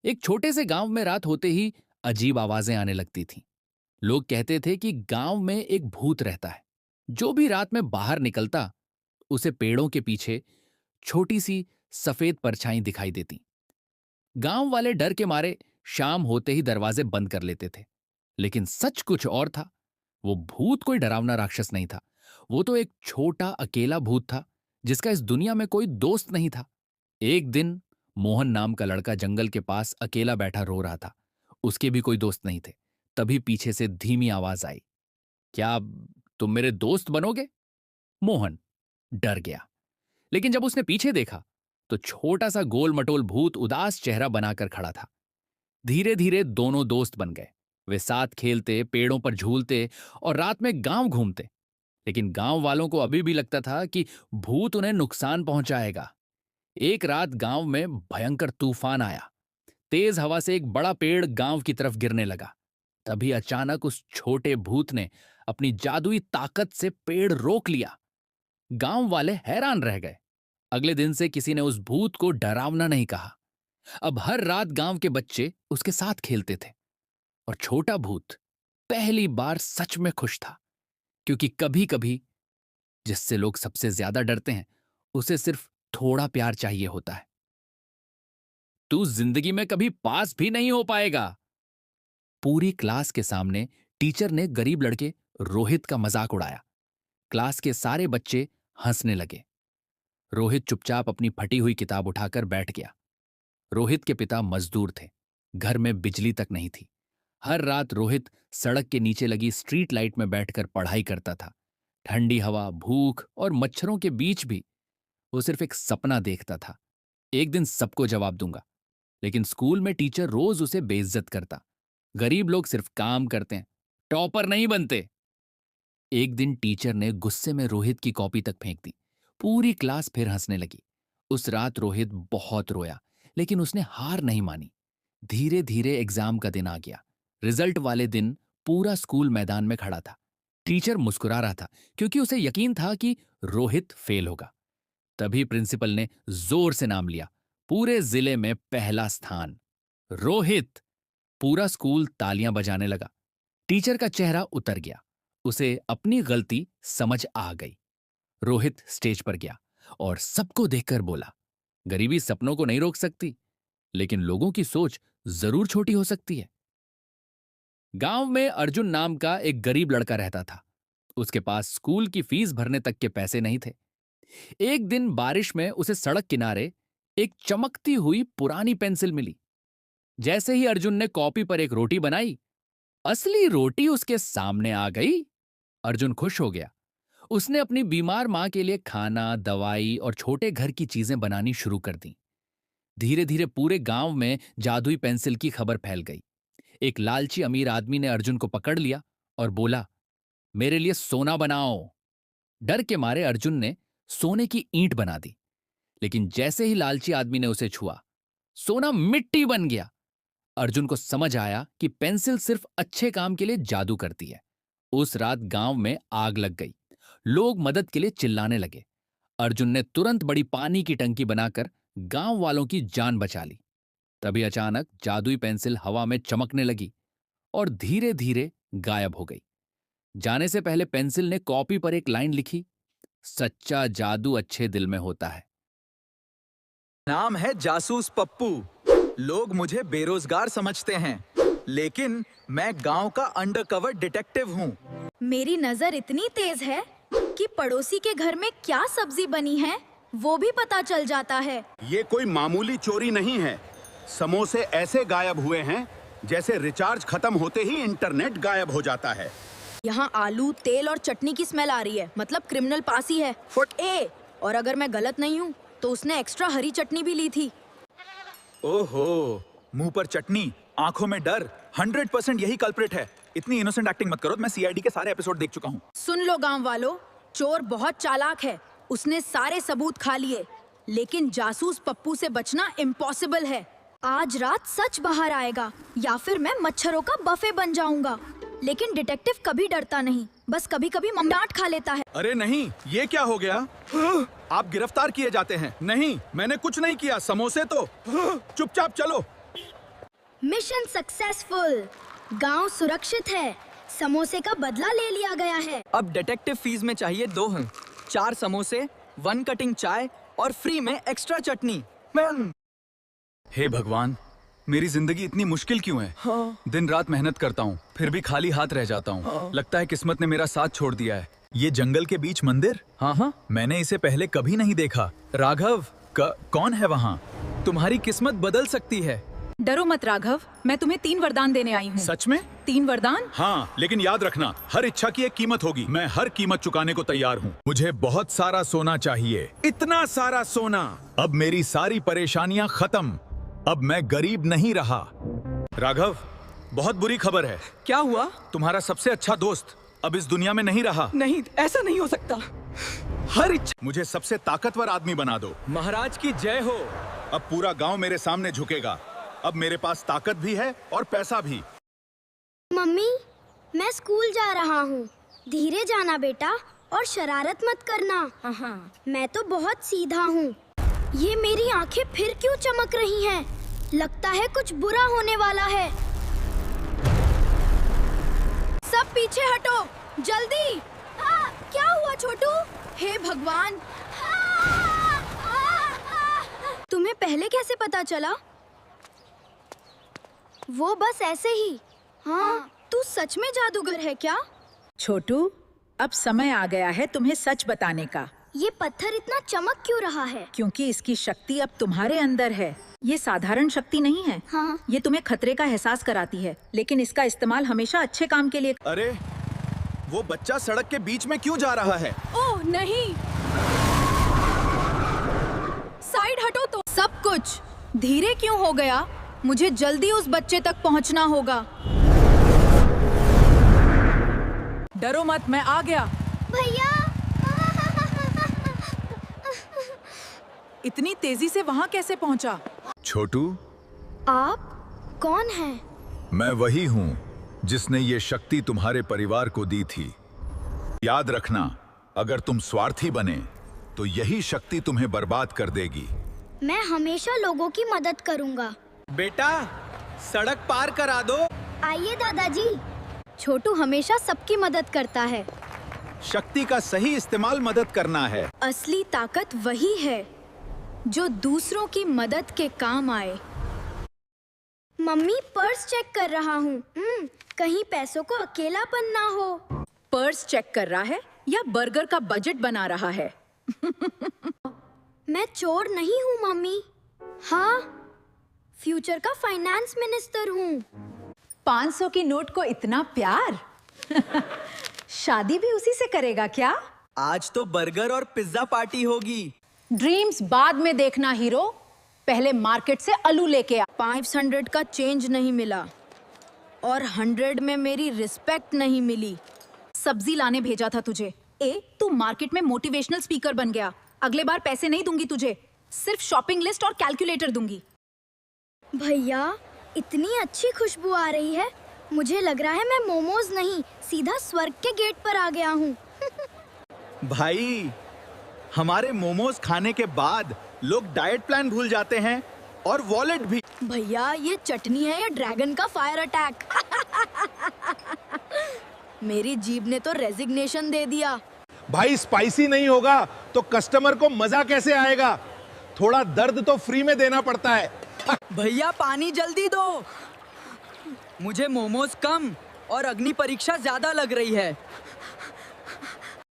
एक छोटे से गांव में रात होते ही अजीब आवाजें आने लगती थीं। लोग कहते थे कि गांव में एक भूत रहता है। जो भी रात में बाहर निकलता उसे पेड़ों के पीछे छोटी सी सफेद परछाई दिखाई देती। गांव वाले डर के मारे शाम होते ही दरवाजे बंद कर लेते थे। लेकिन सच कुछ और था। वो भूत कोई डरावना राक्षस नहीं था। वो तो एक छोटा अकेला भूत था जिसका इस दुनिया में कोई दोस्त नहीं था। एक दिन मोहन नाम का लड़का जंगल के पास अकेला बैठा रो रहा था। उसके भी कोई दोस्त नहीं थे। तभी पीछे से धीमी आवाज आई, क्या तुम मेरे दोस्त बनोगे? मोहन डर गया। लेकिन जब उसने पीछे देखा तो छोटा सा गोल मटोल भूत उदास चेहरा बनाकर खड़ा था। धीरे धीरे दोनों दोस्त बन गए। वे साथ खेलते, पेड़ों पर झूलते और रात में गांव घूमते। लेकिन गांव वालों को अभी भी लगता था कि भूत उन्हें नुकसान पहुंचाएगा। एक रात गांव में भयंकर तूफान आया। तेज हवा से एक बड़ा पेड़ गांव की तरफ गिरने लगा। तभी अचानक उस छोटे भूत ने अपनी जादुई ताकत से पेड़ रोक लिया। गांव वाले हैरान रह गए। अगले दिन से किसी ने उस भूत को डरावना नहीं कहा। अब हर रात गांव के बच्चे उसके साथ खेलते थे। और छोटा भूत पहली बार सच में खुश था, क्योंकि कभी कभी जिससे लोग सबसे ज्यादा डरते हैं उसे सिर्फ थोड़ा प्यार चाहिए होता है। तू जिंदगी में कभी पास भी नहीं हो पाएगा। पूरी क्लास के सामने टीचर ने गरीब लड़के रोहित का मजाक उड़ाया। क्लास के सारे बच्चे हंसने लगे। रोहित चुपचाप अपनी फटी हुई किताब उठाकर बैठ गया। रोहित के पिता मजदूर थे। घर में बिजली तक नहीं थी। हर रात रोहित सड़क के नीचे लगी स्ट्रीट लाइट में बैठकर पढ़ाई करता था। ठंडी हवा, भूख और मच्छरों के बीच भी वो सिर्फ एक सपना देखता था, एक दिन सबको जवाब दूंगा। लेकिन स्कूल में टीचर रोज उसे बेइज्जत करता। गरीब लोग सिर्फ काम करते हैं, टॉपर नहीं बनते। एक दिन टीचर ने गुस्से में रोहित की कॉपी तक फेंक दी। पूरी क्लास फिर हंसने लगी। उस रात रोहित बहुत रोया, लेकिन उसने हार नहीं मानी। धीरे धीरे एग्जाम का दिन आ गया। रिजल्ट वाले दिन पूरा स्कूल मैदान में खड़ा था। टीचर मुस्कुरा रहा था, क्योंकि उसे यकीन था कि रोहित फेल होगा। तभी प्रिंसिपल ने जोर से नाम लिया, पूरे जिले में पहला स्थान, रोहित। पूरा स्कूल तालियां बजाने लगा। टीचर का चेहरा उतर गया। उसे अपनी गलती समझ आ गई। रोहित स्टेज पर गया और सबको देखकर बोला, गरीबी सपनों को नहीं रोक सकती, लेकिन लोगों की सोच जरूर छोटी हो सकती है। गांव में अर्जुन नाम का एक गरीब लड़का रहता था। उसके पास स्कूल की फीस भरने तक के पैसे नहीं थे। एक दिन बारिश में उसे सड़क किनारे एक चमकती हुई पुरानी पेंसिल मिली। जैसे ही अर्जुन ने कॉपी पर एक रोटी बनाई, असली रोटी उसके सामने आ गई। अर्जुन खुश हो गया। उसने अपनी बीमार मां के लिए खाना, दवाई और छोटे घर की चीजें बनानी शुरू कर दी। धीरे धीरे पूरे गांव में जादुई पेंसिल की खबर फैल गई। एक लालची अमीर आदमी ने अर्जुन को पकड़ लिया और बोला, मेरे लिए सोना बनाओ। डर के मारे अर्जुन ने सोने की ईंट बना दी। लेकिन जैसे ही लालची आदमी ने उसे छुआ, सोना मिट्टी बन गया। अर्जुन को समझ आया कि पेंसिल सिर्फ अच्छे काम के लिए जादू करती है। उस रात गांव में आग लग गई। लोग मदद के लिए चिल्लाने लगे। अर्जुन ने तुरंत बड़ी पानी की टंकी बनाकर गांव वालों की जान बचा ली। तभी अचानक जादुई पेंसिल हवा में चमकने लगी और धीरे धीरे गायब हो गई। जाने से पहले पेंसिल ने कॉपी पर एक लाइन लिखी, सच्चा जादू अच्छे दिल में होता है। नाम है जासूस पप्पू। लोग मुझे बेरोजगार समझते हैं, लेकिन मैं गांव का अंडरकवर डिटेक्टिव हूँ। मेरी नजर इतनी तेज है कि पड़ोसी के घर में क्या सब्जी बनी है वो भी पता चल जाता है। ये कोई मामूली चोरी नहीं है। समोसे ऐसे गायब हुए हैं जैसे रिचार्ज खत्म होते ही इंटरनेट गायब हो जाता है। यहाँ आलू, तेल और चटनी की स्मेल आ रही है, मतलब क्रिमिनल पास ही है। फुट ए। और अगर मैं गलत नहीं हूँ तो उसने एक्स्ट्रा हरी चटनी भी ली थी। ओहो, मुंह पर चटनी, आंखों में डर, 100% यही कल्प्रिट है। इतनी इनोसेंट एक्टिंग मत करो, मैं सीआईडी के सारे एपिसोड देख चुका हूँ। सुन लो गांव वालों, चोर बहुत चालाक है। उसने सारे सबूत खा लिए, लेकिन जासूस पप्पू से बचना इम्पॉसिबल है। आज रात सच बाहर आएगा या फिर मैं मच्छरों का बफे बन जाऊंगा। लेकिन डिटेक्टिव कभी डरता नहीं, बस कभी कभी डांट खा लेता है। अरे नहीं, ये क्या हो गया? आप गिरफ्तार किए जाते हैं। नहीं, मैंने कुछ नहीं किया। समोसे तो चुपचाप चलो। Mission successful. गांव सुरक्षित है। समोसे का बदला ले लिया गया है। अब डिटेक्टिव फीस में चाहिए 2 4 समोसे, 1 कटिंग चाय और फ्री में एक्स्ट्रा चटनी। हे भगवान, मेरी जिंदगी इतनी मुश्किल क्यों है? दिन रात मेहनत करता हूँ, फिर भी खाली हाथ रह जाता हूँ। लगता है किस्मत ने मेरा साथ छोड़ दिया है। ये जंगल के बीच मंदिर? हाँ, मैंने इसे पहले कभी नहीं देखा। राघव, कौन है वहाँ? तुम्हारी किस्मत बदल सकती है। डरो मत राघव, मैं तुम्हें 3 वरदान देने आई हूँ। सच में? 3 वरदान? हाँ, लेकिन याद रखना, हर इच्छा की एक कीमत होगी। मैं हर कीमत चुकाने को तैयार हूँ। मुझे बहुत सारा सोना चाहिए, इतना सारा सोना। अब मेरी सारी परेशानियाँ खत्म। अब मैं गरीब नहीं रहा। राघव, बहुत बुरी खबर है। क्या हुआ? तुम्हारा सबसे अच्छा दोस्त अब इस दुनिया में नहीं रहा। नहीं, ऐसा नहीं हो सकता। हर इच्छा। मुझे सबसे ताकतवर आदमी बना दो। महाराज की जय हो। अब पूरा गांव मेरे सामने झुकेगा। अब मेरे पास ताकत भी है और पैसा भी। मम्मी, मैं स्कूल जा रहा हूँ। धीरे जाना बेटा और शरारत मत करना। मैं तो बहुत सीधा हूँ। ये मेरी आंखें फिर क्यों चमक रही हैं? लगता है कुछ बुरा होने वाला है। सब पीछे हटो, जल्दी। क्या हुआ छोटू? हे भगवान, तुम्हें पहले कैसे पता चला? वो बस ऐसे ही। हाँ, तू सच में जादूगर है क्या? छोटू, अब समय आ गया है तुम्हें सच बताने का। ये पत्थर इतना चमक क्यों रहा है? क्योंकि इसकी शक्ति अब तुम्हारे अंदर है। ये साधारण शक्ति नहीं है। हाँ। ये तुम्हें खतरे का एहसास कराती है, लेकिन इसका इस्तेमाल हमेशा अच्छे काम के लिए। अरे, वो बच्चा सड़क के बीच में क्यों जा रहा है? ओह नहीं, साइड हटो तो। सब कुछ धीरे क्यों हो गया? मुझे जल्दी उस बच्चे तक पहुंचना होगा। डरो मत, मैं आ गया। भैया, इतनी तेजी से वहाँ कैसे पहुँचा? छोटू, आप कौन हैं? मैं वही हूँ जिसने ये शक्ति तुम्हारे परिवार को दी थी। याद रखना, अगर तुम स्वार्थी बने तो यही शक्ति तुम्हें बर्बाद कर देगी। मैं हमेशा लोगों की मदद करूंगा। बेटा, सड़क पार करा दो। आइए दादाजी। छोटू हमेशा सबकी मदद करता है। शक्ति का सही इस्तेमाल मदद करना है। असली ताकत वही है जो दूसरों की मदद के काम आए। मम्मी, पर्स चेक कर रहा हूँ। कहीं पैसों को अकेलापन ना हो। पर्स चेक कर रहा है या बर्गर का बजट बना रहा है? मैं चोर नहीं हूँ मम्मी। हाँ, फ्यूचर का फाइनेंस मिनिस्टर हूँ। 500 की नोट को इतना प्यार? शादी भी उसी से करेगा क्या? आज तो बर्गर और पिज्जा पार्टी होगी। ड्रीम्स बाद में देखना हीरो, पहले मार्केट से आलू लेके आ। 500 का चेंज नहीं मिला और 100 में मेरी रिस्पेक्ट नहीं मिली। सब्जी लाने भेजा था तुझे। तू मार्केट में मोटिवेशनल स्पीकर बन गया। अगले बार पैसे नहीं दूंगी तुझे, सिर्फ शॉपिंग लिस्ट और कैलकुलेटर दूंगी। भैया, इतनी अच्छी खुशबू आ रही है, मुझे लग रहा है मैं मोमोज नहीं, सीधा स्वर्ग के गेट पर आ गया हूँ। भाई, हमारे मोमोज खाने के बाद लोग डाइट प्लान भूल जाते हैं और वॉलेट भी। भैया, ये चटनी है या ड्रैगन का फायर अटैक? मेरी जीभ ने तो रेजिग्नेशन दे दिया। भाई, स्पाइसी नहीं होगा तो कस्टमर को मजा कैसे आएगा? थोड़ा दर्द तो फ्री में देना पड़ता है। भैया, पानी जल्दी दो। मुझे मोमोज कम और अग्नि परीक्षा ज्यादा लग रही है।